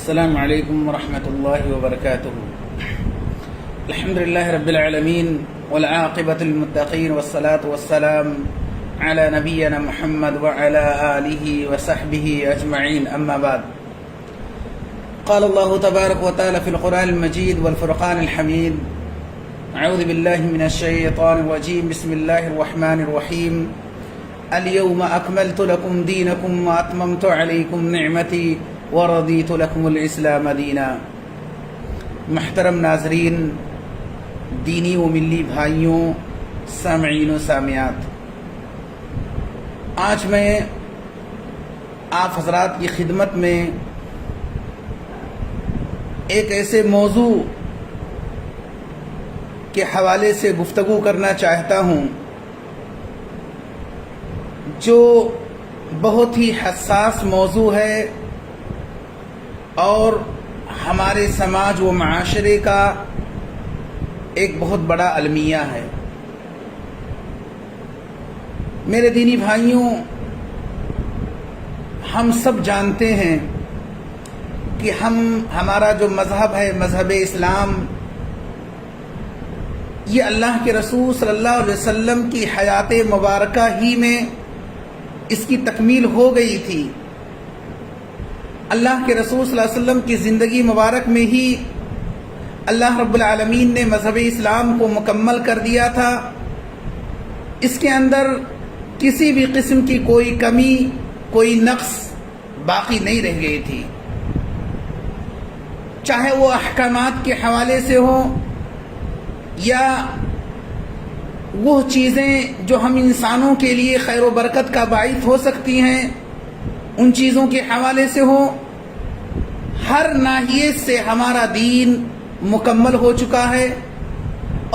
السلام عليكم ورحمة الله وبركاته. الحمد لله رب العالمين والعاقبة للمتقين والصلاة والسلام على نبينا محمد وعلى آله وصحبه أجمعين. أما بعد، قال الله تبارك وتعالى في القرآن المجيد والفرقان الحميد: أعوذ بالله من الشيطان الرجيم، بسم الله الرحمن الرحيم. اليوم أكملت لكم دينكم وأتممت عليكم نعمتي ورضيت لكم الاسلام دینا. محترم ناظرین، دینی و ملی بھائیوں، سامعین و سامعات، آج میں آپ حضرات کی خدمت میں ایک ایسے موضوع کے حوالے سے گفتگو کرنا چاہتا ہوں جو بہت ہی حساس موضوع ہے اور ہمارے سماج و معاشرے کا ایک بہت بڑا المیہ ہے. میرے دینی بھائیوں، ہم سب جانتے ہیں کہ ہمارا جو مذہب ہے، مذہب اسلام، یہ اللہ کے رسول صلی اللہ علیہ وسلم کی حیات مبارکہ ہی میں اس کی تکمیل ہو گئی تھی. اللہ کے رسول صلی اللہ علیہ وسلم کی زندگی مبارک میں ہی اللہ رب العالمین نے مذہب اسلام کو مکمل کر دیا تھا. اس کے اندر کسی بھی قسم کی کوئی کمی، کوئی نقص باقی نہیں رہ گئی تھی، چاہے وہ احکامات کے حوالے سے ہو یا وہ چیزیں جو ہم انسانوں کے لیے خیر و برکت کا باعث ہو سکتی ہیں، ان چیزوں کے حوالے سے ہو. ہر ناحیے سے ہمارا دین مکمل ہو چکا ہے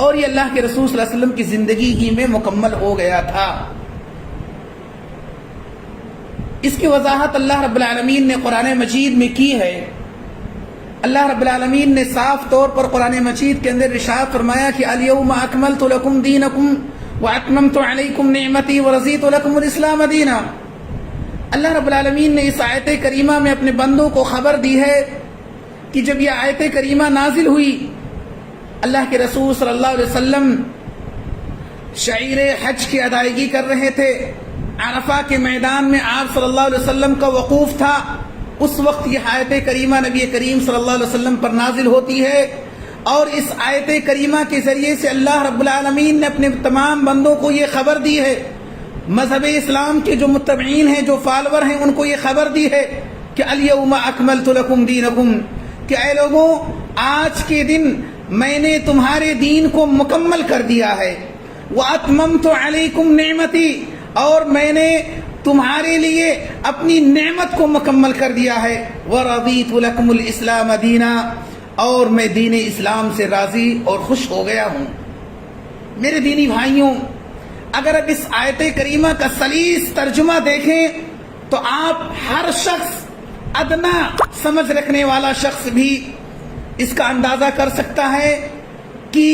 اور یہ اللہ کے رسول صلی اللہ علیہ وسلم کی زندگی ہی میں مکمل ہو گیا تھا. اس کی وضاحت اللہ رب العالمین نے قرآن مجید میں کی ہے. اللہ رب العالمین نے صاف طور پر قرآن مجید کے اندر ارشاد فرمایا کہ الیوم اکملت لکم دینکم واتممت علیکم نعمتی ورضیت لکم الاسلام دینا. اللہ رب العالمین نے اس آیت کریمہ میں اپنے بندوں کو خبر دی ہے کہ جب یہ آیت کریمہ نازل ہوئی، اللہ کے رسول صلی اللہ علیہ وسلم شعائر حج کی ادائیگی کر رہے تھے. عرفہ کے میدان میں آپ صلی اللہ علیہ وسلم کا وقوف تھا. اس وقت یہ آیت کریمہ نبی کریم صلی اللہ علیہ وسلم پر نازل ہوتی ہے اور اس آیت کریمہ کے ذریعے سے اللہ رب العالمین نے اپنے تمام بندوں کو یہ خبر دی ہے، مذہب اسلام کے جو متبعین ہیں، جو فالور ہیں، ان کو یہ خبر دی ہے کہ الیوم اکملت لکم دینکم، کہ اے لوگوں، آج کے دن میں نے تمہارے دین کو مکمل کر دیا ہے. واتممت علیکم نعمتی، اور میں نے تمہارے لیے اپنی نعمت کو مکمل کر دیا ہے. ورضیت لکم الاسلام دینا، اور میں دین اسلام سے راضی اور خوش ہو گیا ہوں. میرے دینی بھائیوں، اگر اب اس آیت کریمہ کا سلیس ترجمہ دیکھیں تو آپ ہر شخص، ادنا سمجھ رکھنے والا شخص بھی اس کا اندازہ کر سکتا ہے کہ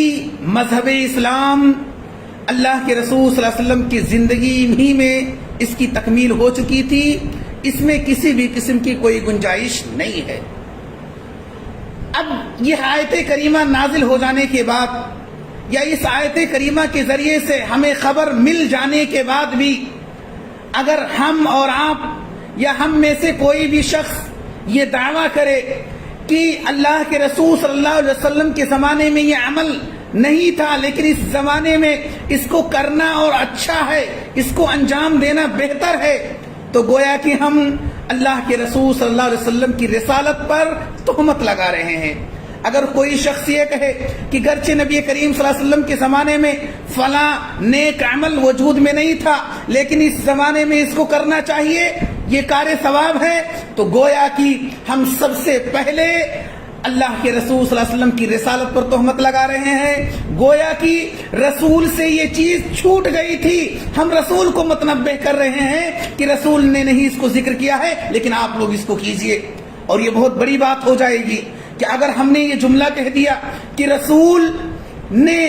مذہب اسلام اللہ کے رسول صلی اللہ علیہ وسلم کی زندگی ہی میں اس کی تکمیل ہو چکی تھی. اس میں کسی بھی قسم کی کوئی گنجائش نہیں ہے. اب یہ آیت کریمہ نازل ہو جانے کے بعد یا اس آیت کریمہ کے ذریعے سے ہمیں خبر مل جانے کے بعد بھی اگر ہم اور آپ یا ہم میں سے کوئی بھی شخص یہ دعویٰ کرے کہ اللہ کے رسول صلی اللہ علیہ وسلم کے زمانے میں یہ عمل نہیں تھا لیکن اس زمانے میں اس کو کرنا اور اچھا ہے، اس کو انجام دینا بہتر ہے، تو گویا کہ ہم اللہ کے رسول صلی اللہ علیہ وسلم کی رسالت پر تہمت لگا رہے ہیں. اگر کوئی شخص یہ کہے کہ گرچہ نبی کریم صلی اللہ علیہ وسلم کے زمانے میں فلاں نیک عمل وجود میں نہیں تھا لیکن اس زمانے میں اس کو کرنا چاہیے، یہ کار ثواب ہے، تو گویا کہ ہم سب سے پہلے اللہ کے رسول صلی اللہ علیہ وسلم کی رسالت پر تہمت لگا رہے ہیں. گویا کہ رسول سے یہ چیز چھوٹ گئی تھی، ہم رسول کو متنبہ کر رہے ہیں کہ رسول نے نہیں اس کو ذکر کیا ہے لیکن آپ لوگ اس کو کیجئے. اور یہ بہت بڑی بات ہو جائے گی کہ اگر ہم نے یہ جملہ کہہ دیا کہ رسول نے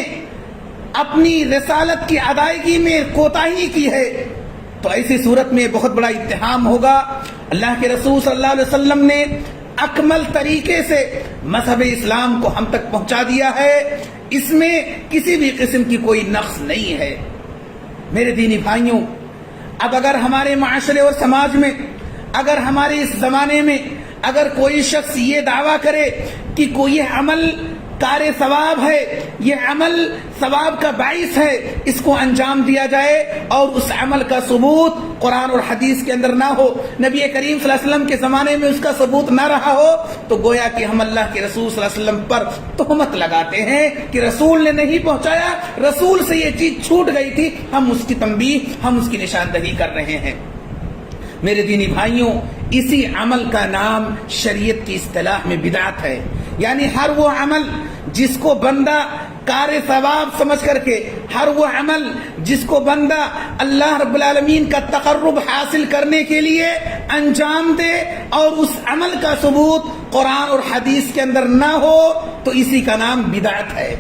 اپنی رسالت کی ادائیگی میں کوتاہی کی ہے تو ایسی صورت میں بہت بڑا اتہام ہوگا. اللہ کے رسول صلی اللہ علیہ وسلم نے اکمل طریقے سے مذہب اسلام کو ہم تک پہنچا دیا ہے، اس میں کسی بھی قسم کی کوئی نقص نہیں ہے۔ میرے دینی بھائیوں، اب اگر ہمارے معاشرے اور سماج میں، اگر ہمارے اس زمانے میں اگر کوئی شخص یہ دعویٰ کرے کہ کوئی یہ عمل کار ثواب ہے، یہ عمل ثواب کا باعث ہے، اس کو انجام دیا جائے اور اس عمل کا ثبوت قرآن اور حدیث کے اندر نہ ہو، نبی کریم صلی اللہ علیہ وسلم کے زمانے میں اس کا ثبوت نہ رہا ہو، تو گویا کہ ہم اللہ کے رسول صلی اللہ علیہ وسلم پر تہمت لگاتے ہیں کہ رسول نے نہیں پہنچایا، رسول سے یہ چیز چھوٹ گئی تھی، ہم اس کی تنبیہ، ہم اس کی نشاندہی کر رہے ہیں۔ میرے دینی بھائیوں، اسی عمل کا نام شریعت کی اصطلاح میں بدعت ہے، یعنی ہر وہ عمل جس کو بندہ کار ثواب سمجھ کر کے، ہر وہ عمل جس کو بندہ اللہ رب العالمین کا تقرب حاصل کرنے کے لیے انجام دے اور اس عمل کا ثبوت قرآن اور حدیث کے اندر نہ ہو، تو اسی کا نام بدعت ہے،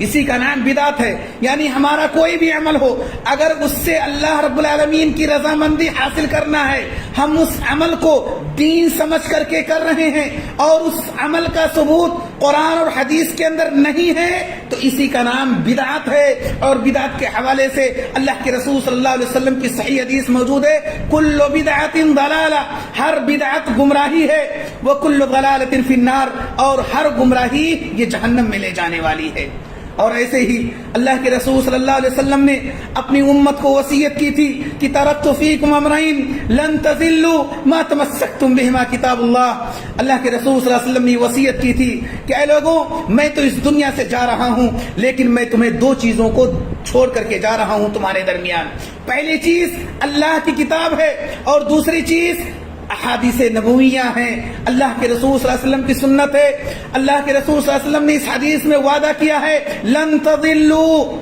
اسی کا نام بدعت ہے۔ یعنی ہمارا کوئی بھی عمل ہو، اگر اس سے اللہ رب العالمین کی رضامندی حاصل کرنا ہے، ہم اس عمل کو دین سمجھ کر کے کر رہے ہیں اور اس عمل کا ثبوت قرآن اور حدیث کے اندر نہیں ہے، تو اسی کا نام بدعت ہے۔ اور بدعت کے حوالے سے اللہ کے رسول صلی اللہ علیہ وسلم کی صحیح حدیث موجود ہے، کل بدعت ضلالہ، ہر بدعت گمراہی ہے، وکل ضلالۃ فی النار، اور ہر گمراہی یہ جہنم میں لے جانے والی ہے۔ اور ایسے ہی اللہ کے رسول صلی اللہ علیہ وسلم نے اپنی امت کو وصیت کی تھی کہ ترکت فیکم امرین لن تضلوا ما تمسکتم بہما کتاب اللہ۔ اللہ کے رسول صلی اللہ علیہ وسلم نے وصیت کی تھی کہ اے لوگوں، میں تو اس دنیا سے جا رہا ہوں، لیکن میں تمہیں دو چیزوں کو چھوڑ کر کے جا رہا ہوں تمہارے درمیان۔ پہلی چیز اللہ کی کتاب ہے اور دوسری چیز احادیث نبویہ ہیں، اللہ کے رسول صلی اللہ علیہ وسلم کی سنت ہے۔ اللہ کے رسول صلی اللہ علیہ وسلم نے اس حدیث میں وعدہ کیا ہے، لن تضلوا،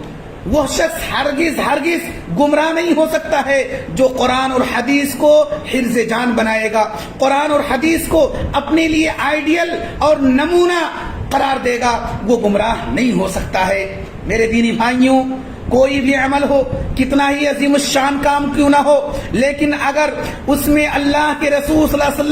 وہ شخص ہرگز ہرگز گمراہ نہیں ہو سکتا ہے جو قرآن اور حدیث کو حرز جان بنائے گا، قرآن اور حدیث کو اپنے لیے آئیڈیل اور نمونہ قرار دے گا، وہ گمراہ نہیں ہو سکتا ہے۔ میرے دینی بھائیوں، کوئی بھی عمل ہو، کتنا ہی عظیم الشان کام کیوں نہ ہو، لیکن اگر اس میں اللہ کے رسول صلی اللہ علیہ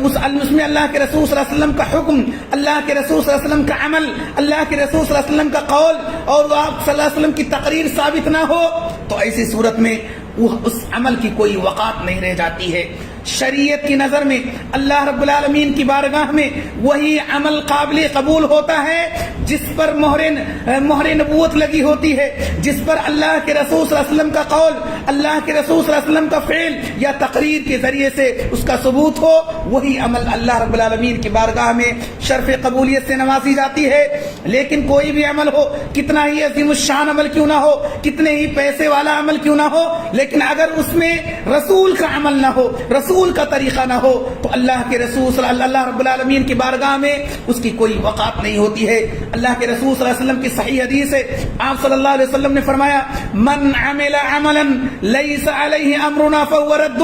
وسلم اس میں اللہ کے رسول صلی اللہ علیہ وسلم کا حکم، اللہ کے رسول صلی اللہ علیہ وسلم کا عمل، اللہ کے رسول صلی اللہ علیہ وسلم کا قول اور آپ صلی اللہ علیہ وسلم کی تقریر ثابت نہ ہو، تو ایسی صورت میں اس عمل کی کوئی وقعت نہیں رہ جاتی ہے۔ شریعت کی نظر میں، اللہ رب العالمین کی بارگاہ میں وہی عمل قابل قبول ہوتا ہے جس پر مہر نبوت لگی ہوتی ہے، جس پر اللہ کے رسول صلی اللہ علیہ وسلم کا قول، اللہ کے رسول صلی اللہ علیہ وسلم کا فعل یا تقریر کے ذریعے سے اس کا ثبوت ہو، وہی عمل اللہ رب العالمین کی بارگاہ میں شرف قبولیت سے نوازی جاتی ہے۔ لیکن کوئی بھی عمل ہو، کتنا ہی عظیم الشان عمل کیوں نہ ہو، کتنے ہی پیسے والا عمل کیوں نہ ہو، لیکن اگر اس میں رسول کا عمل نہ ہو، رسول کا طریقہ نہ ہو، تو اللہ کے رسول صلی اللہ رب العالمین کی بارگاہ میں اس کی کوئی وقعت نہیں ہوتی ہے۔ اللہ کے رسول صلی اللہ علیہ وسلم کی صحیح حدیث ہے، آپ صلی اللہ علیہ وسلم نے فرمایا، من عمل عملا لیس علیہ امرنا فهو رد۔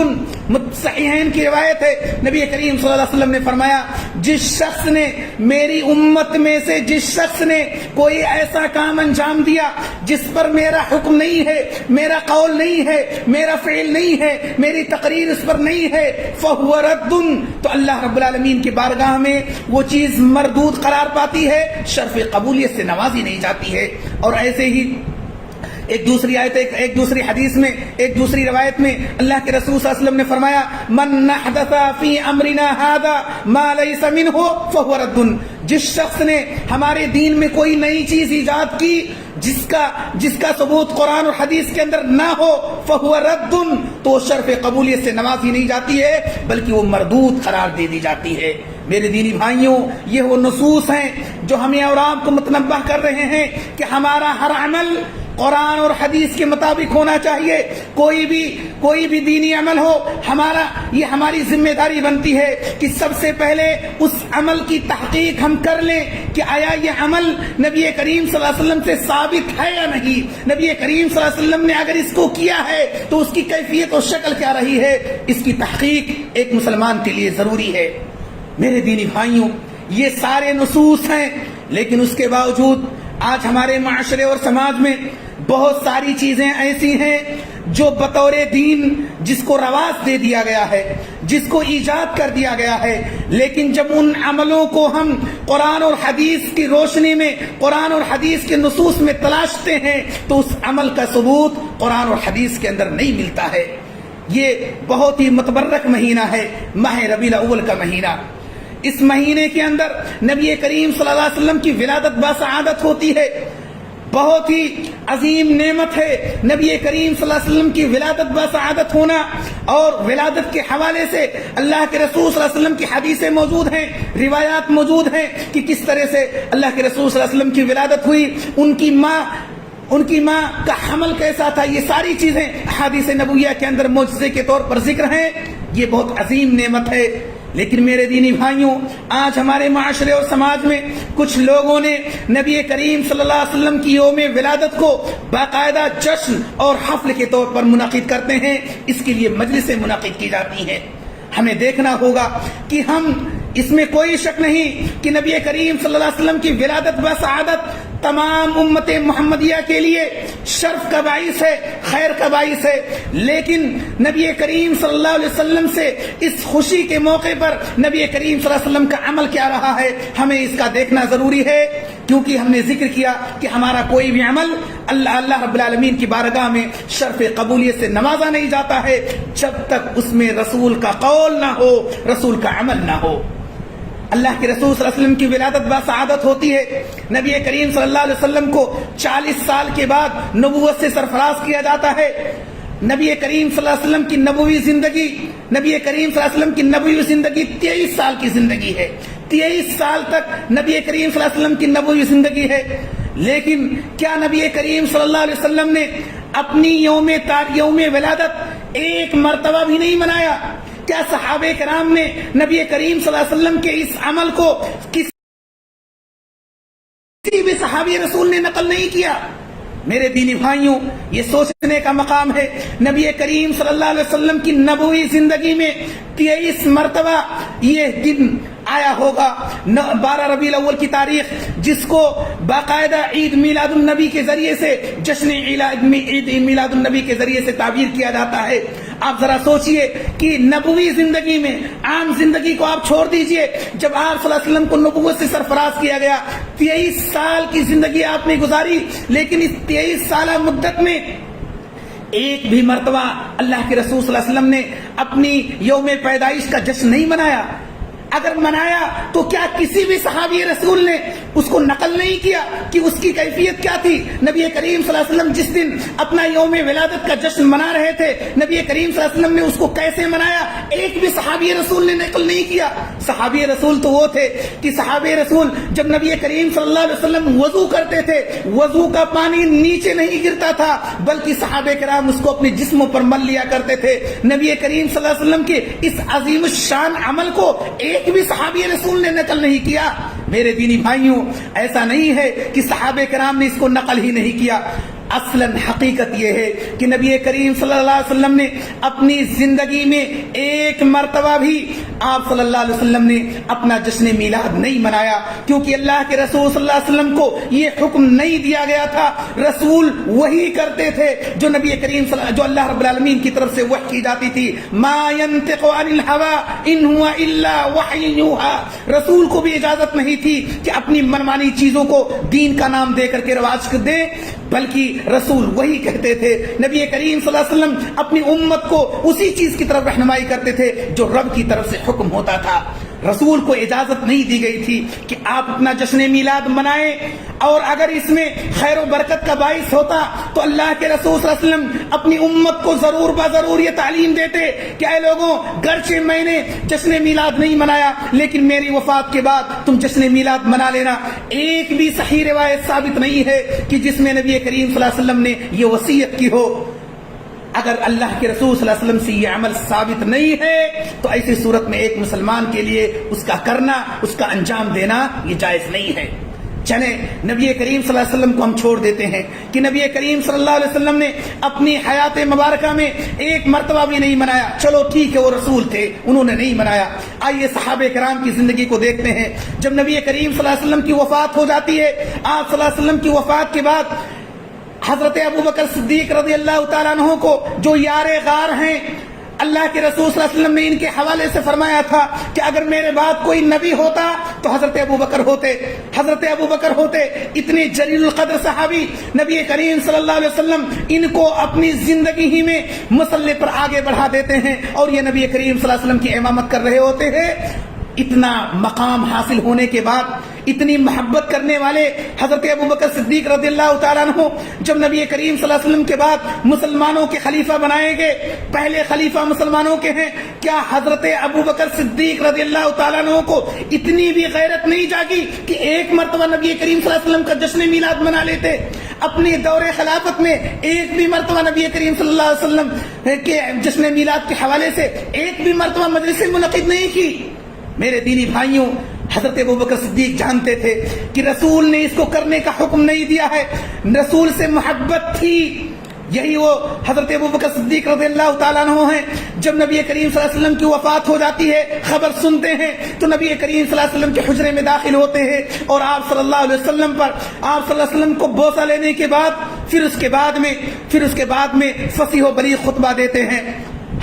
صحیحین کی روایت ہے، نبی کریم صلی اللہ علیہ وسلم نے فرمایا، جس شخص نے میری امت میں سے جس شخص نے کوئی ایسا کام انجام دیا جس پر میرا حکم نہیں ہے، میرا قول نہیں ہے، میرا فعل نہیں ہے، میری تقریر اس پر نہیں ہے، فَهُوَ رَدٌ، تو اللہ رب العالمین کی بارگاہ میں وہ چیز مردود قرار پاتی ہے، شرف قبولیت سے نوازی نہیں جاتی ہے۔ اور ایسے ہی ایک دوسری آیت، ایک دوسری حدیث میں، ایک دوسری روایت میں اللہ کے رسول صلی اللہ علیہ وسلم نے فرمایا، من احدث فی امرنا هذا ما ليس منه فهو رد۔ جس شخص نے ہمارے دین میں کوئی نئی چیز ایجاد کی جس کا ثبوت قرآن اور حدیث کے اندر نہ ہو، فهو رد، تو شرف قبولیت سے نوازی نہیں جاتی ہے بلکہ وہ مردود قرار دے دی جاتی ہے۔ میرے دینی بھائیوں، یہ وہ نصوص ہیں جو ہمیں اور آپ کو متنبہ کر رہے ہیں کہ ہمارا ہر عمل قرآن اور حدیث کے مطابق ہونا چاہیے۔ کوئی بھی دینی عمل ہو، یہ ہماری ذمہ داری بنتی ہے کہ سب سے پہلے اس عمل کی تحقیق ہم کر لیں کہ آیا یہ عمل نبی کریم صلی اللہ علیہ وسلم سے ثابت ہے یا نہیں، نبی کریم صلی اللہ علیہ وسلم نے اگر اس کو کیا ہے تو اس کی کیفیت اور شکل کیا رہی ہے، اس کی تحقیق ایک مسلمان کے لیے ضروری ہے۔ میرے دینی بھائیوں، یہ سارے نصوص ہیں، لیکن اس کے باوجود آج ہمارے معاشرے اور سماج میں بہت ساری چیزیں ایسی ہیں جو بطور دین جس کو رواج دے دیا گیا ہے، جس کو ایجاد کر دیا گیا ہے، لیکن جب ان عملوں کو ہم قرآن اور حدیث کی روشنی میں، قرآن اور حدیث کے نصوص میں تلاشتے ہیں تو اس عمل کا ثبوت قرآن اور حدیث کے اندر نہیں ملتا ہے۔ یہ بہت ہی متبرک مہینہ ہے، ماہ ربیع الاول کا مہینہ۔ اس مہینے کے اندر نبی کریم صلی اللہ علیہ وسلم کی ولادت باسعادت ہوتی ہے، بہت ہی عظیم نعمت ہے نبی کریم صلی اللہ علیہ وسلم کی ولادت باسعادت ہونا۔ اور ولادت کے حوالے سے اللہ کے رسول صلی اللہ علیہ وسلم کی حدیثیں موجود ہیں، روایات موجود ہیں کہ کس طرح سے اللہ کے رسول صلی اللہ علیہ وسلم کی ولادت ہوئی، ان کی ماں کا حمل کیسا تھا، یہ ساری چیزیں احادیث نبویہ کے اندر معجزے کے طور پر ذکر ہیں۔ یہ بہت عظیم نعمت ہے۔ لیکن میرے دینی بھائیوں، آج ہمارے معاشرے اور سماج میں کچھ لوگوں نے نبی کریم صلی اللہ علیہ وسلم کی یوم ولادت کو باقاعدہ جشن اور حفل کے طور پر منعقد کرتے ہیں، اس کے لیے مجلسیں منعقد کی جاتی ہیں۔ ہمیں دیکھنا ہوگا کہ ہم، اس میں کوئی شک نہیں کہ نبی کریم صلی اللہ علیہ وسلم کی ولادت بسعادت تمام امت محمدیہ کے لیے شرف کا باعث ہے، خیر کا باعث ہے، لیکن نبی کریم صلی اللہ علیہ وسلم سے اس خوشی کے موقع پر نبی کریم صلی اللہ علیہ وسلم کا عمل کیا رہا ہے، ہمیں اس کا دیکھنا ضروری ہے، کیونکہ ہم نے ذکر کیا کہ ہمارا کوئی بھی عمل اللہ رب العالمین کی بارگاہ میں شرف قبولیت سے نوازا نہیں جاتا ہے جب تک اس میں رسول کا قول نہ ہو، رسول کا عمل نہ ہو۔ اللہ کے رسول صلی اللہ علیہ وسلم کی ولادت باسعادت ہوتی ہے، نبی کریم صلی اللہ علیہ وسلم کو 40 سال کے بعد نبوت سے سرفراز کیا جاتا ہے۔ نبی کریم صلی اللہ علیہ وسلم کی نبوی زندگی، نبی کریم صلی اللہ علیہ وسلم کی نبوی زندگی 23 سال کی زندگی ہے، 23 سال تک نبی کریم صلی اللہ علیہ وسلم کی نبوی زندگی ہے۔ لیکن کیا نبی کریم صلی اللہ علیہ وسلم نے اپنی یوم ولادت ایک مرتبہ بھی نہیں منایا؟ کیا صحابہ کرام نے نبی کریم صلی اللہ علیہ وسلم کے اس عمل کو کسی بھی صحابی رسول نے نقل نہیں کیا؟ میرے دینی بھائیوں، یہ سوچنے کا مقام ہے، نبی کریم صلی اللہ علیہ وسلم کی نبوی زندگی میں 23 مرتبہ یہ دن آیا ہوگا، 12 ربیع الاول کی تاریخ، جس کو باقاعدہ عید میلاد النبی کے ذریعے سے، جشن عید میلاد النبی کے ذریعے سے تعبیر کیا جاتا ہے۔ آپ ذرا سوچئے کہ نبوی زندگی میں، عام زندگی کو آپ چھوڑ دیجئے، جب آپ صلی اللہ علیہ وسلم کو نبوت سے سرفراز کیا گیا، 23 سال کی زندگی آپ نے گزاری، لیکن اس 23 سالہ مدت میں ایک بھی مرتبہ اللہ کے رسول صلی اللہ علیہ وسلم نے اپنی یوم پیدائش کا جشن نہیں منایا۔ اگر منایا تو کیا کسی بھی صحابی رسول نے اس کو نقل نہیں کیا کہ اس کی کیفیت کیا تھی؟ نبی کریم صلی اللہ علیہ وسلم جس دن اپنا یوم ولادت کا جشن منا رہے تھے، نبی کریم صلی اللہ علیہ وسلم نے اس کو کیسے منایا؟ ایک بھی صحابی رسول نے نقل نہیں کیا۔ صحابی رسول تو وہ تھے کہ صحابی رسول جب نبی کریم صلی اللہ علیہ وسلم وضو کرتے تھے، وضو کا پانی نیچے نہیں گرتا تھا، بلکہ صحابہ کرام اس کو اپنے جسموں پر مل لیا کرتے تھے۔ نبی کریم صلی اللہ علیہ وسلم کے اس عظیم الشان عمل کو ایک بھی صحابی رسول نے نقل نہیں کیا۔ میرے دینی بھائیوں، ایسا نہیں ہے کہ صحابہ کرام نے اس کو نقل ہی نہیں کیا، اصلاً حقیقت یہ ہے کہ نبی کریم صلی اللہ علیہ وسلم نے اپنی زندگی میں ایک مرتبہ بھی آپ صلی اللہ علیہ وسلم نے اپنا جشن میلاد نہیں منایا، کیونکہ اللہ کے رسول صلی اللہ علیہ وسلم کو یہ حکم نہیں دیا گیا تھا۔ رسول وہی کرتے تھے جو نبی کریم جو اللہ رب العالمین کی طرف سے وحی کی جاتی تھی۔ ما ينطق عن الهوى ان هو الا وحی یوحى۔ رسول کو بھی اجازت نہیں تھی کہ اپنی منمانی چیزوں کو دین کا نام دے کر کے رواج کر دیں، بلکہ رسول وہی کہتے تھے۔ نبی کریم صلی اللہ علیہ وسلم اپنی امت کو اسی چیز کی طرف رہنمائی کرتے تھے جو رب کی طرف سے حکم ہوتا تھا۔ رسول کو اجازت نہیں دی گئی تھی کہ آپ اپنا جشن میلاد منائیں، اور اگر اس میں خیر و برکت کا باعث ہوتا تو اللہ کے رسول صلی اللہ علیہ وسلم اپنی امت کو ضرور بضرور یہ تعلیم دیتے کہ اے لوگوں، گرچہ میں نے جشن میلاد نہیں منایا لیکن میری وفات کے بعد تم جشن میلاد منا لینا۔ ایک بھی صحیح روایت ثابت نہیں ہے کہ جس میں نبی کریم صلی اللہ علیہ وسلم نے یہ وصیت کی ہو۔ اگر اللہ کے رسول صلی اللہ علیہ وسلم سے یہ عمل ثابت نہیں ہے تو ایسی صورت میں ایک مسلمان کے لیے اس کا کرنا، اس کا انجام دینا یہ جائز نہیں ہے۔ چلیں نبی کریم صلی اللہ علیہ وسلم کو ہم چھوڑ دیتے ہیں کہ نبی کریم صلی اللہ علیہ وسلم نے اپنی حیات مبارکہ میں ایک مرتبہ بھی نہیں منایا، چلو ٹھیک ہے، وہ رسول تھے، انہوں نے نہیں منایا۔ آئیے صحابہ کرام کی زندگی کو دیکھتے ہیں۔ جب نبی کریم صلی اللہ علیہ وسلم کی وفات ہو جاتی ہے، آپ صلی اللہ علیہ وسلم کی وفات کے بعد حضرت ابو بکر صدیق رضی اللہ تعالیٰ عنہ کو جو یار غار ہیں، اللہ کے رسول صلی اللہ علیہ وسلم نے ان کے حوالے سے فرمایا تھا کہ اگر میرے بعد کوئی نبی ہوتا تو حضرت ابو بکر ہوتے، حضرت ابو بکر ہوتے۔ اتنے جلیل القدر صحابی، نبی کریم صلی اللہ علیہ وسلم ان کو اپنی زندگی ہی میں مسلح پر آگے بڑھا دیتے ہیں اور یہ نبی کریم صلی اللہ علیہ وسلم کی امامت کر رہے ہوتے ہیں۔ اتنا مقام حاصل ہونے کے بعد، اتنی محبت کرنے والے حضرت ابو بکر صدیق رضی اللہ تعالیٰ عنہ جب نبی کریم صلی اللہ علیہ وسلم کے بعد مسلمانوں کے خلیفہ بنائے گئے، پہلے خلیفہ مسلمانوں کے ہیں، کیا حضرت ابو بکر صدیق رضی اللہ تعالیٰ عنہ کو اتنی بھی غیرت نہیں جاگی کہ ایک مرتبہ نبی کریم صلی اللہ علیہ وسلم کا جشن میلاد منا لیتے؟ اپنے دور خلافت میں ایک بھی مرتبہ نبی کریم صلی اللہ علیہ وسلم کے جشن میلاد کے حوالے سے ایک بھی مرتبہ مجلس منعقد نہیں کی۔ میرے دینی بھائیوں، حضرت ابو بکر صدیق جانتے تھے کہ رسول نے اس کو کرنے کا حکم نہیں دیا ہے، رسول سے محبت تھی۔ یہی وہ حضرت ابو بکر صدیق رضی اللہ تعالیٰ عنہ ہیں، جب نبی کریم صلی اللہ علیہ وسلم کی وفات ہو جاتی ہے، خبر سنتے ہیں تو نبی کریم صلی اللہ علیہ وسلم کے حجرے میں داخل ہوتے ہیں اور آپ صلی اللہ علیہ وسلم پر، آپ صلی اللہ علیہ وسلم کو بوسہ لینے کے بعد پھر اس کے بعد میں فصیح و بلیغ خطبہ دیتے ہیں۔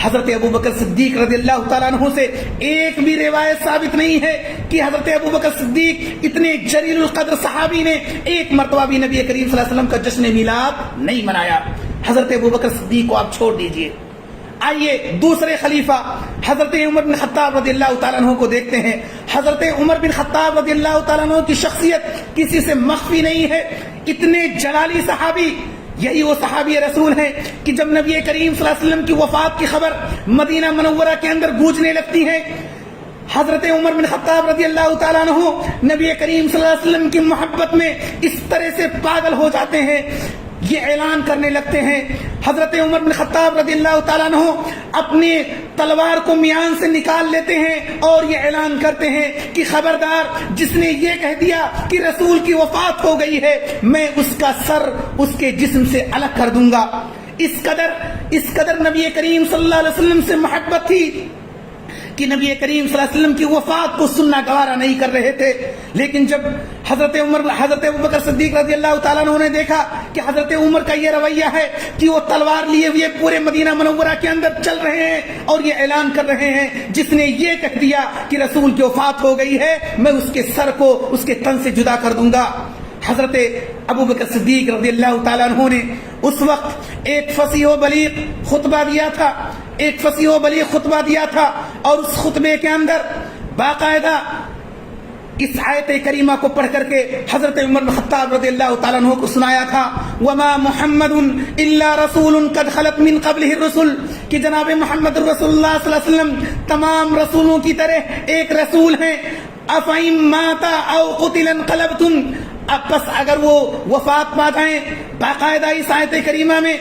حضرت ابو بکر صدیق رضی اللہ تعالیٰ عنہ سے ایک بھی روایت ثابت نہیں ہے کہ حضرت ابو بکر صدیق اتنے جلیل القدر صحابی نے ایک مرتبہ بھی نبی کریم صلی اللہ علیہ وسلم کا جشن میلاد نہیں منایا۔ حضرت ابو بکر صدیق کو آپ چھوڑ دیجئے، آئیے دوسرے خلیفہ حضرت عمر بن خطاب رضی اللہ تعالیٰ عنہ کو دیکھتے ہیں۔ حضرت عمر بن خطاب رضی اللہ تعالیٰ عنہ کی شخصیت کسی سے مخفی نہیں ہے، اتنے جلالی صحابی۔ یہی وہ صحابی رسول ہیں کہ جب نبی کریم صلی اللہ علیہ وسلم کی وفات کی خبر مدینہ منورہ کے اندر گونجنے لگتی ہے، حضرت عمر بن خطاب رضی اللہ تعالیٰ عنہ نبی کریم صلی اللہ علیہ وسلم کی محبت میں اس طرح سے پاگل ہو جاتے ہیں، یہ اعلان کرنے لگتے ہیں۔ حضرت عمر بن خطاب رضی اللہ تعالیٰ عنہ اپنی تلوار کو میان سے نکال لیتے ہیں اور یہ اعلان کرتے ہیں کہ خبردار، جس نے یہ کہہ دیا کہ رسول کی وفات ہو گئی ہے، میں اس کا سر اس کے جسم سے الگ کر دوں گا۔ اس قدر نبی کریم صلی اللہ علیہ وسلم سے محبت تھی کہ نبی کریم صلی اللہ علیہ وسلم کی وفات کو سننا گوارا نہیں کر رہے تھے۔ لیکن جب حضرت ابو بکر صدیق رضی اللہ تعالیٰ عنہ نے دیکھا کہ حضرت عمر کا یہ رویہ ہے کہ وہ تلوار لیے ہوئے پورے مدینہ منورہ کے اندر چل رہے ہیں اور یہ اعلان کر رہے ہیں، جس نے یہ کہہ دیا کہ رسول کی وفات ہو گئی ہے، میں اس کے سر کو اس کے تن سے جدا کر دوں گا۔ حضرت ابو بکر صدیق رضی اللہ تعالیٰ عنہ نے اس وقت ایک فصیح و بلیغ خطبہ دیا تھا اور اس خطبے کے اندر باقاعدہ اس آیت کریمہ کو پڑھ کر کے حضرت عمر بن خطاب رضی اللہ تعالیٰ عنہ کو سنایا تھا، وما محمد الا رسول قد خلت من قبله الرسل، کہ جناب محمد رسول اللہ صلی اللہ علیہ وسلم تمام رسولوں کی طرح ایک رسول ہیں۔ افئن مات او قتل انقلبتم، اب بس اگر وہ وفات پا جائیں، باقاعدہ اس آیت کریمہ میں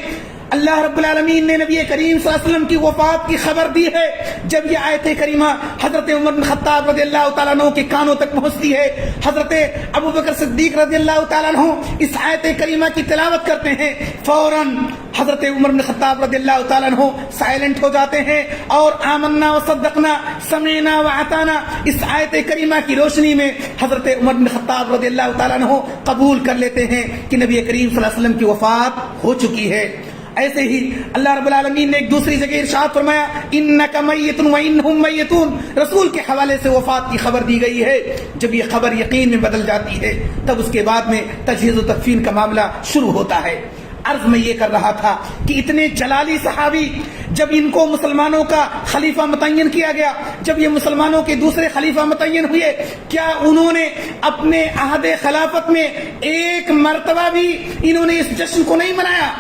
اللہ رب العالمین نے نبی کریم صلی اللہ علیہ وسلم کی وفات کی خبر دی ہے۔ جب یہ آیت کریمہ حضرت عمر بن خطاب رضی اللہ تعالیٰ عنہ کے کانوں تک پہنچتی ہے، حضرت ابو بکر صدیق رضی اللہ تعالیٰ عنہ اس آیت کریمہ کی تلاوت کرتے ہیں، فوراً حضرت عمر بن خطاب رضی اللہ تعالیٰ عنہ سائلنٹ ہو جاتے ہیں اور آمنا وصدقنا سمعنا وعطانا اس آیت کریمہ کی روشنی میں حضرت عمر بن خطاب رضی اللہ تعالیٰ عنہ قبول کر لیتے ہیں کہ نبی کریم صلی اللہ علیہ وسلم کی وفات ہو چکی ہے۔ ایسے ہی اللہ رب العالمین نے ایک دوسری جگہ ارشاد فرمایا، انک میت وانہم میتون، رسول کے حوالے سے وفات کی خبر دی گئی ہے۔ جب یہ خبر یقین میں بدل جاتی ہے تب اس کے بعد میں تجہیز و تکفین کا معاملہ شروع ہوتا ہے۔ عرض میں یہ کر رہا تھا کہ اتنے جلالی صحابی جب ان کو مسلمانوں کا خلیفہ متعین کیا گیا، جب یہ مسلمانوں کے دوسرے خلیفہ متعین ہوئے، کیا انہوں نے اپنے عہد خلافت میں ایک مرتبہ بھی انہوں نے اس جشن کو نہیں منایا؟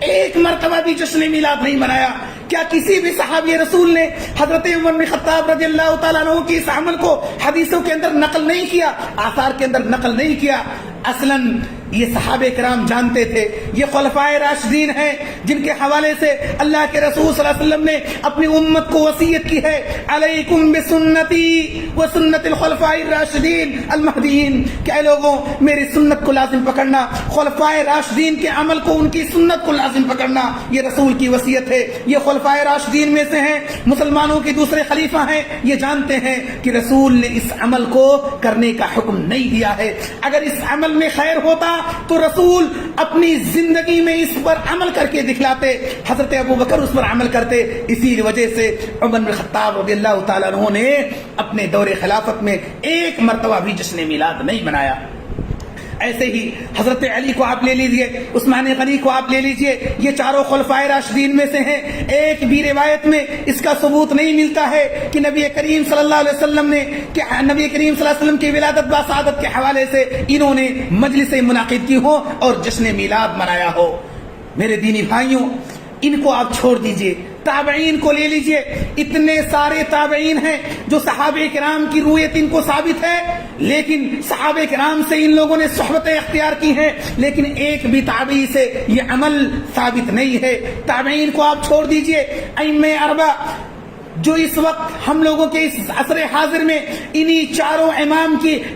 ایک مرتبہ بھی جشن میلاد نہیں منایا؟ کیا کسی بھی صحابی رسول نے حضرت عمر بن خطاب رضی اللہ تعالیٰ عنہ کی اس عمل کو حدیثوں کے اندر نقل نہیں کیا، آثار کے اندر نقل نہیں کیا؟ اصلاً یہ صحابہ کرام جانتے تھے، یہ خلفائے راشدین ہیں جن کے حوالے سے اللہ کے رسول صلی اللہ علیہ وسلم نے اپنی امت کو وصیت کی ہے، علیکم بسنتی وسنت الخلفاء الراشدین المہدیین، کہ اے لوگوں میری سنت کو لازم پکڑنا، خلفائے راشدین کے عمل کو، ان کی سنت کو لازم پکڑنا، یہ رسول کی وصیت ہے۔ یہ خلفائے راشدین میں سے ہیں، مسلمانوں کے دوسرے خلیفہ ہیں، یہ جانتے ہیں کہ رسول نے اس عمل کو کرنے کا حکم نہیں دیا ہے۔ اگر اس عمل میں خیر ہوتا تو رسول اپنی زندگی میں اس پر عمل کر کے دکھلاتے، حضرت ابو بکر اس پر عمل کرتے. اسی وجہ سے عمر بن خطاب رضی اللہ تعالیٰ عنہ نے اپنے دور خلافت میں ایک مرتبہ بھی جشن میلاد نہیں منایا. ایسے ہی حضرت علی کو آپ لے لیجئے، عثمان غنی کو آپ لے لیجئے، یہ چاروں خلفائے راشدین میں سے ہیں. ایک بھی روایت میں اس کا ثبوت نہیں ملتا ہے کہ نبی کریم صلی اللہ علیہ وسلم نے، کہ نبی کریم صلی اللہ علیہ وسلم کی ولادت باسعادت کے حوالے سے انہوں نے مجلسیں منعقد کی ہو اور جشن میلاد منایا ہو. میرے دینی بھائیوں، ان کو آپ چھوڑ دیجئے، تابعین کو لے لیجئے. اتنے سارے تابعین ہیں جو صحابہ کرام کی رویت ان کو ثابت ہے، لیکن صحابہ کرام سے ان لوگوں نے صحبتیں اختیار کی ہیں، لیکن ایک بھی تابعی سے یہ عمل ثابت نہیں ہے. تابعین کو آپ چھوڑ دیجئے، ائمہ اربعہ جو اس وقت ہم لوگوں کے اس عصر حاضر میں انہی چاروں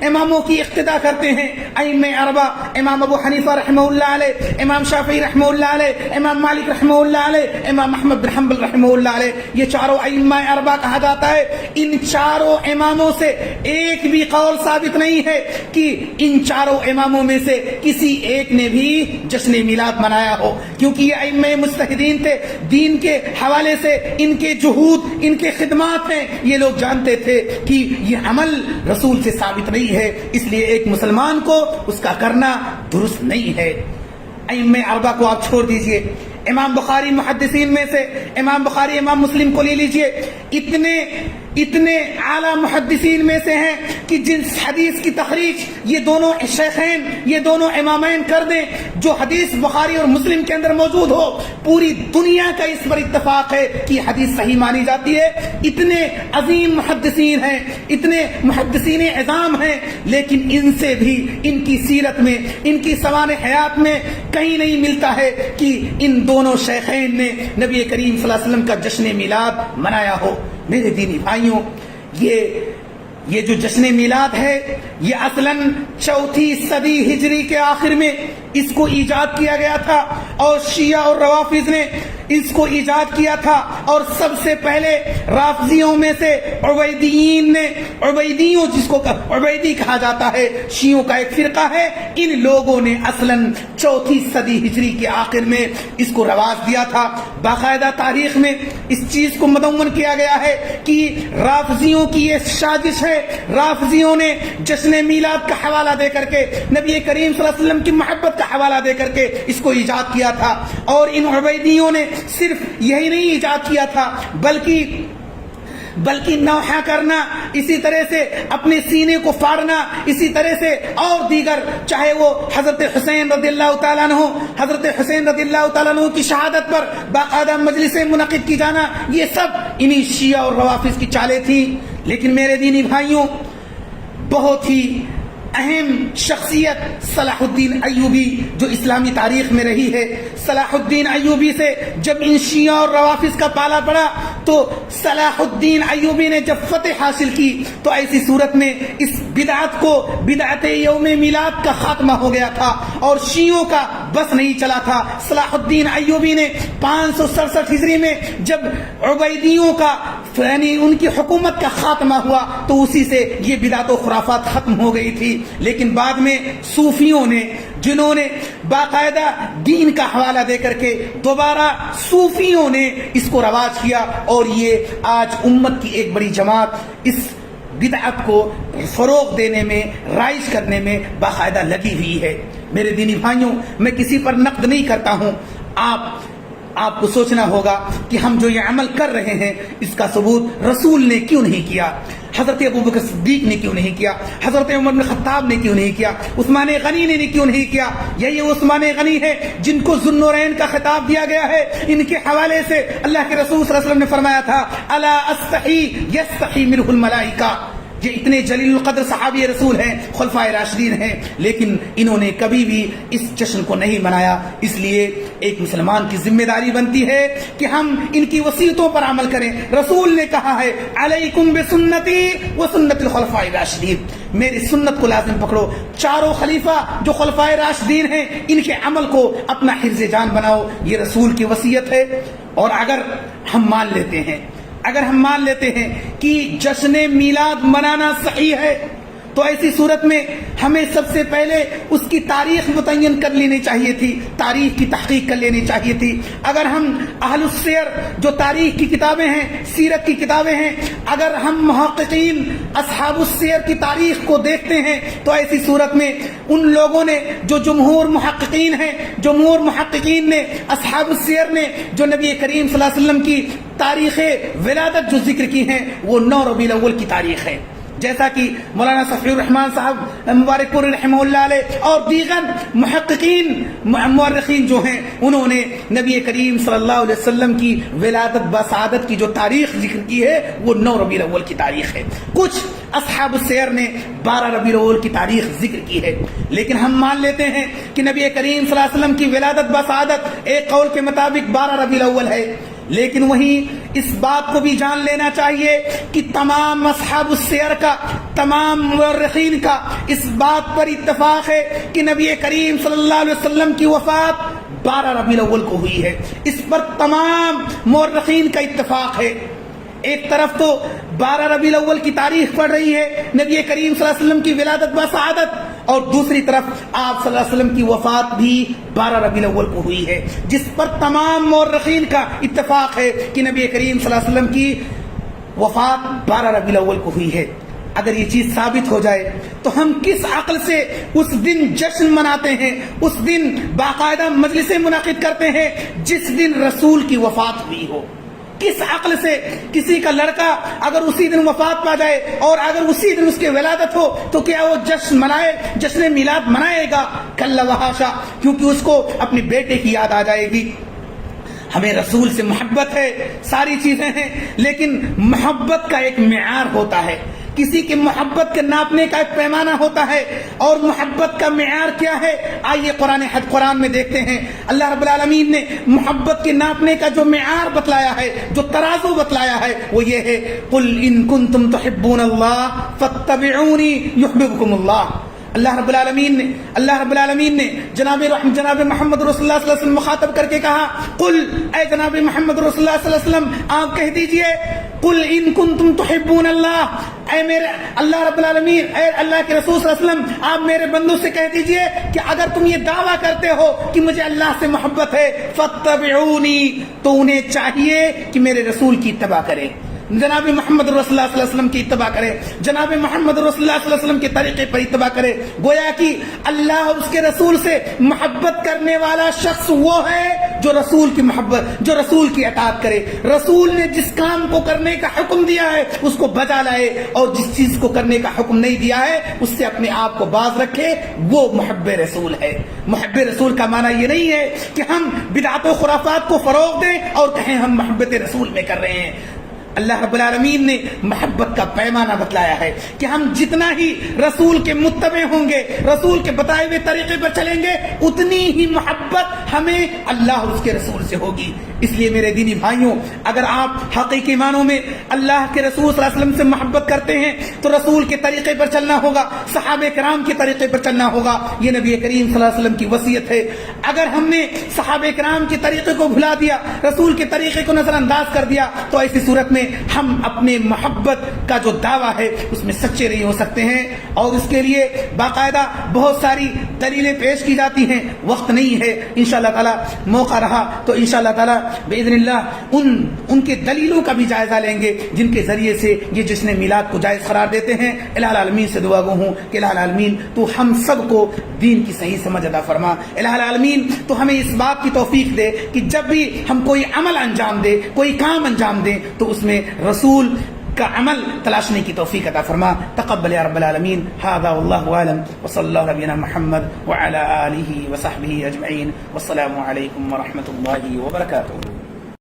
اماموں کی اقتدا کرتے ہیں. ائمہ اربعہ، امام ابو حنیفہ رحمہ اللہ علیہ، امام شافعی رحمہ اللہ علیہ، امام مالک رحمہ اللہ علیہ، امام احمد بن حنبل رحمہ اللہ علیہ، یہ چاروں ائمہ اربعہ کہا جاتا ہے. ان چاروں اماموں سے ایک بھی قول ثابت نہیں ہے کہ ان چاروں اماموں میں سے کسی ایک نے بھی جشن میلاد منایا ہو، کیونکہ یہ ائمہ مجتہدین تھے. دین کے حوالے سے ان کے جہود، ان کے خدمات ہیں، یہ لوگ جانتے تھے کہ یہ عمل رسول سے ثابت نہیں ہے، اس لیے ایک مسلمان کو اس کا کرنا درست نہیں ہے. ائمہ اربعہ کو آپ چھوڑ دیجئے. امام بخاری محدثین میں سے، امام بخاری امام مسلم کو لے لیجئے، اتنے اعلیٰ محدثین میں سے ہیں کہ جس حدیث کی تخریج یہ دونوں شیخین، یہ دونوں امامین کر دیں، جو حدیث بخاری اور مسلم کے اندر موجود ہو، پوری دنیا کا اس پر اتفاق ہے کہ حدیث صحیح مانی جاتی ہے. اتنے عظیم محدثین ہیں، اتنے محدثین عظام ہیں، لیکن ان سے بھی ان کی سیرت میں، ان کی سوان حیات میں کہیں نہیں ملتا ہے کہ ان دونوں شیخین نے نبی کریم صلی اللہ علیہ وسلم کا جشن میلاد منایا ہو. میرے دینی بھائیوں، یہ جو جشن میلاد ہے، یہ اصلاً 4 صدی ہجری کے آخر میں اس کو ایجاد کیا گیا تھا، اور شیعہ اور روافض نے اس کو ایجاد کیا تھا. اور سب سے پہلے رافضیوں میں سے عبیدیین نے، عبیدیوں جس کو عبیدی کہا جاتا ہے، شیعوں کا ایک فرقہ ہے، ان لوگوں نے اصلاً 4 صدی ہجری کے آخر میں اس کو رواج دیا تھا. باقاعدہ تاریخ میں اس چیز کو مدون کیا گیا ہے کہ رافضیوں کی یہ سازش ہے. رافضیوں نے جشن میلاد کا حوالہ دے کر کے، نبی کریم صلی اللہ علیہ وسلم کی محبت کا حوالہ دے کر کے اس کو ایجاد کیا تھا. اور ان عبیدیوں نے صرف یہی نہیں ایجاد کیا تھا، بلکہ نوحہ کرنا، اسی طرح سے اپنے سینے کو پھاڑنا، اسی طرح سے اور دیگر، چاہے وہ حضرت حسین رضی اللہ تعالیٰ عنہ، حضرت حسین رضی اللہ تعالیٰ عنہ کی شہادت پر باقاعدہ مجلسیں منعقد کی جانا، یہ سب انہی شیعہ اور روافض کی چالیں تھیں. لیکن میرے دینی بھائیوں، بہت ہی اہم شخصیت صلاح الدین ایوبی جو اسلامی تاریخ میں رہی ہے، صلاح الدین ایوبی سے جب ان شیعہ اور روافض کا پالا پڑا تو صلاح الدین ایوبی نے جب فتح حاصل کی تو ایسی صورت میں اس بدعت کو، بدعت یوم میلاد کا خاتمہ ہو گیا تھا اور شیعوں کا بس نہیں چلا تھا. صلاح الدین ایوبی نے 567 ہجری میں جب عبیدیوں کا، یعنی ان کی حکومت کا خاتمہ ہوا تو اسی سے یہ بدعت و خرافات ختم ہو گئی تھی. لیکن بعد میں صوفیوں نے، جنہوں نے باقاعدہ دین کا حوالہ دے کر کے دوبارہ صوفیوں نے اس کو رواج کیا، اور یہ آج امت کی ایک بڑی جماعت اس بدعت کو فروغ دینے میں، رائج کرنے میں باقاعدہ لگی ہوئی ہے. میرے دینی بھائیوں، میں کسی پر نقد نہیں کرتا ہوں. آپ کو سوچنا ہوگا کہ ہم جو یہ عمل کر رہے ہیں اس کا ثبوت رسول نے کیوں نہیں کیا، حضرت ابوبکر صدیق نے کیوں نہیں کیا، حضرت عمر بن خطاب نے کیوں نہیں کیا، عثمان غنی نے کیوں نہیں کیا. یہ عثمان غنی ہے جن کو ذو النورین کا خطاب دیا گیا ہے. ان کے حوالے سے اللہ کے رسول صلی اللہ علیہ وسلم نے فرمایا تھا، الا استحی یستحی منہ الملائکہ. یہ اتنے جلیل القدر صحابی رسول ہیں، خلفائے راشدین ہیں، لیکن انہوں نے کبھی بھی اس جشن کو نہیں منایا. اس لیے ایک مسلمان کی ذمہ داری بنتی ہے کہ ہم ان کی وصیتوں پر عمل کریں. رسول نے کہا ہے، علیکم بسنتی وسنت الخلفاء الراشدین، میری سنت کو لازم پکڑو. چاروں خلیفہ جو خلفائے راشدین ہیں ان کے عمل کو اپنا حرز جان بناؤ. یہ رسول کی وصیت ہے. اور اگر ہم مان لیتے ہیں کہ جشن میلاد منانا صحیح ہے تو ایسی صورت میں ہمیں سب سے پہلے اس کی تاریخ متعین کر لینی چاہیے تھی، تاریخ کی تحقیق کر لینی چاہیے تھی۔ اگر ہم اہل السیر جو تاریخ کی کتابیں ہیں، سیرت کی کتابیں ہیں، اگر ہم محققین اصحاب السیر کی تاریخ کو دیکھتے ہیں تو ایسی صورت میں ان لوگوں نے جو جمہور محققین ہیں، جمہور محققین نے، اصحاب السیر نے جو نبی کریم صلی اللہ علیہ وسلم کی تاریخ ولادت جو ذکر کی ہیں وہ 9 ربیع الاول کی تاریخ ہے، جیسا کہ مولانا صفی الرحمان صاحب مبارک پور رحمہ اللہ علیہ اور دیگر محققین مورخین جو ہیں انہوں نے نبی کریم صلی اللہ علیہ وسلم کی ولادت بسعادت کی جو تاریخ ذکر کی ہے وہ 9 ربیع الاول کی تاریخ ہے۔ کچھ اصحاب السیر نے 12 ربیع الاول کی تاریخ ذکر کی ہے، لیکن ہم مان لیتے ہیں کہ نبی کریم صلی اللہ علیہ وسلم کی ولادت بسعادت ایک قول کے مطابق 12 ربیع الاول ہے، لیکن وہیں اس بات کو بھی جان لینا چاہیے کہ تمام اصحاب السیر کا، تمام مورخین کا اس بات پر اتفاق ہے کہ نبی کریم صلی اللہ علیہ وسلم کی وفات 12 ربیع الاول کو ہوئی ہے۔ اس پر تمام مورخین کا اتفاق ہے۔ ایک طرف تو 12 ربیع الاول کی تاریخ پڑھ رہی ہے نبی کریم صلی اللہ علیہ وسلم کی ولادت بسعادت، اور دوسری طرف آپ صلی اللہ علیہ وسلم کی وفات بھی 12 ربیع الاول کو ہوئی ہے، جس پر تمام مورخین کا اتفاق ہے کہ نبی کریم صلی اللہ علیہ وسلم کی وفات 12 ربیع الاول کو ہوئی ہے۔ اگر یہ چیز ثابت ہو جائے تو ہم کس عقل سے اس دن جشن مناتے ہیں، اس دن باقاعدہ مجلسیں منعقد کرتے ہیں جس دن رسول کی وفات ہوئی ہو؟ کس عقل سے کسی کا لڑکا اگر اسی دن وفات پا جائے اور اگر اسی دن اس کی ولادت ہو تو کیا وہ جشن منائے، جشن میلاد منائے گا؟ کلا وحاشا، کیونکہ اس کو اپنے بیٹے کی یاد آ جائے گی۔ ہمیں رسول سے محبت ہے، ساری چیزیں ہیں، لیکن محبت کا ایک معیار ہوتا ہے، کسی کی محبت کے ناپنے کا ایک پیمانہ ہوتا ہے، اور محبت کا معیار کیا ہے؟ آئیے قرآن میں دیکھتے ہیں اللہ رب العالمین نے محبت کے ناپنے کا جو معیار بتلایا ہے، جو ترازو بتلایا ہے وہ یہ ہے، قل ان کنتم تحبون اللہ فاتبعونی یحببکم اللہ۔ اللہ رب العالمین نے جناب محمد رسول اللہ صلی اللہ علیہ وسلم مخاطب کر کے کہا، قل، اے جناب محمد رسول اللہ صلی اللہ علیہ وسلم آپ کہہ دیجئے، قل ان کنتم تحبون اللہ، اے میرے اللہ رب العالمین، اے اللہ کے رسول صلی اللہ علیہ وسلم آپ میرے بندوں سے کہہ دیجئے کہ اگر تم یہ دعویٰ کرتے ہو کہ مجھے اللہ سے محبت ہے، فاتبعونی، تو انہیں چاہیے کہ میرے رسول کی اتباع کرے، جناب محمد رسول اللہ صلی اللہ علیہ وسلم کی اتباع کرے، جناب محمد رسول اللہ صلی اللہ علیہ وسلم کے طریقے پر اتباع کرے۔ گویا کہ اللہ اور اس کے رسول سے محبت کرنے والا شخص وہ ہے جو رسول کی محبت، جو رسول کی اطاعت کرے، رسول نے جس کام کو کرنے کا حکم دیا ہے اس کو بجا لائے، اور جس چیز کو کرنے کا حکم نہیں دیا ہے اس سے اپنے آپ کو باز رکھے، وہ محب رسول ہے۔ محب رسول کا معنی یہ نہیں ہے کہ ہم بدعات و خرافات کو فروغ دیں اور کہیں ہم محبت رسول میں کر رہے ہیں۔ اللہ رب العالمین نے محبت کا پیمانہ بتلایا ہے کہ ہم جتنا ہی رسول کے متبع ہوں گے، رسول کے بتائے ہوئے طریقے پر چلیں گے، اتنی ہی محبت ہمیں اللہ اور اس کے رسول سے ہوگی۔ اس لیے میرے دینی بھائیوں، اگر آپ حقیقی معنوں میں اللہ کے رسول صلی اللہ علیہ وسلم سے محبت کرتے ہیں تو رسول کے طریقے پر چلنا ہوگا، صحابہ کرام کے طریقے پر چلنا ہوگا، یہ نبی کریم صلی اللہ علیہ وسلم کی وصیت ہے۔ اگر ہم نے صحابہ کرام کے طریقے کو بھلا دیا، رسول کے طریقے کو نظر انداز کر دیا، تو ایسی صورت میں ہم اپنے محبت کا جو دعویٰ ہے اس میں سچے نہیں ہو سکتے ہیں، اور اس کے لیے باقاعدہ بہت ساری دلیلیں پیش کی جاتی ہیں۔ وقت نہیں ہے، انشاءاللہ تعالی موقع رہا تو انشاءاللہ تعالی باذن اللہ ان کے دلیلوں کا بھی جائزہ لیں گے جن کے ذریعے سے یہ جشن میلاد کو جائز قرار دیتے ہیں۔ الہ العالمین سے دعا گو ہوں کہ الہ العالمین تو ہم سب کو دین کی صحیح سمجھ عطا فرما، الہ العالمین تو ہمیں اس بات کی توفیق دے کہ جب بھی ہم کوئی عمل انجام دیں، کوئی کام انجام دیں تو اس میں رسول کا عمل تلاشنے کی توفیق عطا فرما۔ تقبل یا رب العالمین۔ ھذا واللہ اعلم، وصلی اللہ علی نبینا محمد وعلی آلہ وصحبہ اجمعین، والسلام علیکم ورحمۃ اللہ وبرکاتہ۔